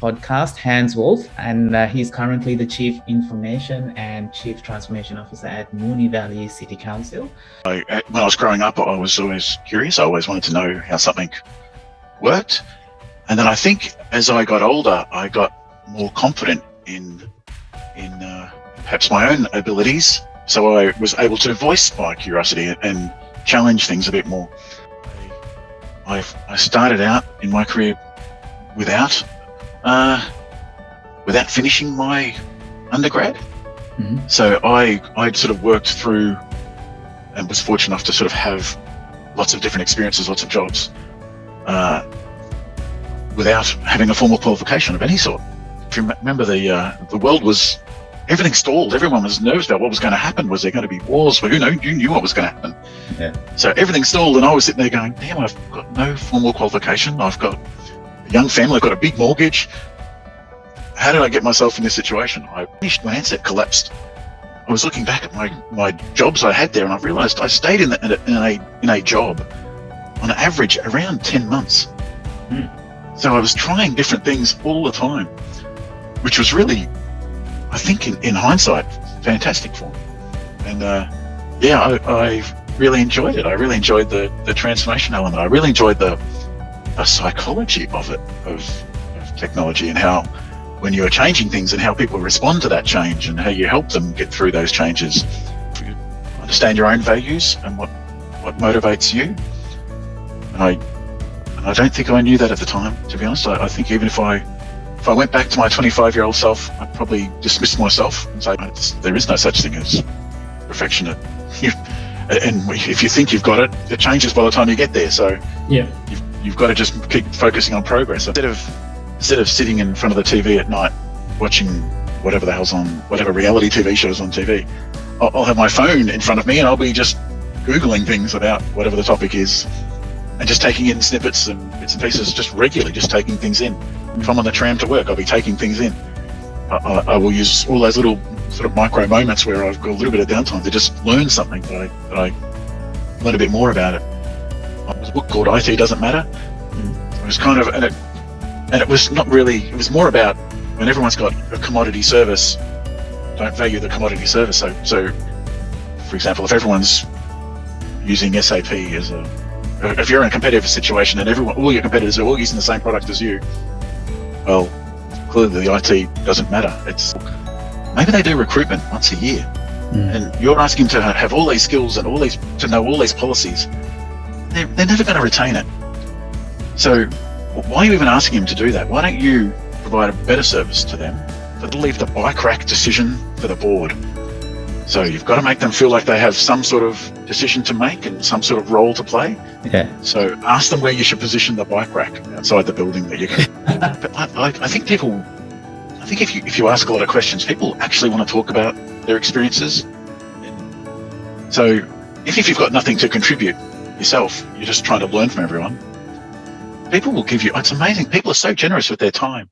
podcast, Hans Wolf, and he's currently the Chief Information and Chief Transformation Officer at Mooney Valley City Council. When I was growing up, I was always curious. I always wanted to know how something worked. And then I think as I got older, I got more confident in perhaps my own abilities. So I was able to voice my curiosity and challenge things a bit more. I started out in my career without finishing my undergrad. Mm-hmm. So I'd sort of worked through and was fortunate enough to sort of have lots of different experiences, lots of jobs, without having a formal qualification of any sort. If you remember, the world was, everything stalled. Everyone was nervous about what was going to happen. Was there going to be wars? Well, who knew what was going to happen? Yeah. So everything stalled, and I was sitting there going, damn, I've got no formal qualification. I've got a young family. I've got a big mortgage. How did I get myself in this situation? My handset collapsed. I was looking back at my jobs I had there, and I realized I stayed in a job on average around 10 months. Mm. So I was trying different things all the time, which was really, I think in hindsight, fantastic for me. And I really enjoyed it. I really enjoyed the transformation element. I really enjoyed the psychology of it, of technology, and how when you're changing things and how people respond to that change and how you help them get through those changes. You understand your own values and what motivates you. And I don't think I knew that at the time, to be honest. I think even if I went back to my 25-year-old self, I'd probably dismiss myself and say, there is no such thing as perfection. And if you think you've got it, it changes by the time you get there. So yeah, you've got to just keep focusing on progress. Instead of sitting in front of the TV at night watching whatever the hell's on, whatever reality TV shows on TV, I'll have my phone in front of me and I'll be just Googling things about whatever the topic is and just taking in snippets and bits and pieces, just regularly, just taking things in. If I'm on the tram to work, I'll be taking things in. I will use all those little sort of micro moments where I've got a little bit of downtime to just learn something that I learn a bit more about it. There's a book called IT Doesn't Matter. It was kind of, and it was not really, it was more about when everyone's got a commodity service, don't value the commodity service. So for example, if everyone's using SAP if you're in a competitive situation and all your competitors are all using the same product as you, well, clearly the IT doesn't matter. Maybe they do recruitment once a year, and you're asking to have all these skills and to know all these policies. They're never going to retain it. So why are you even asking them to do that? Why don't you provide a better service to them, but leave the bike rack decision for the board? So you've got to make them feel like they have some sort of decision to make and some sort of role to play. Okay. So ask them where you should position the bike rack outside the building that you can. But I think if you ask a lot of questions, people actually want to talk about their experiences. So if you've got nothing to contribute yourself, you're just trying to learn from everyone, people will give you, it's amazing. People are so generous with their time.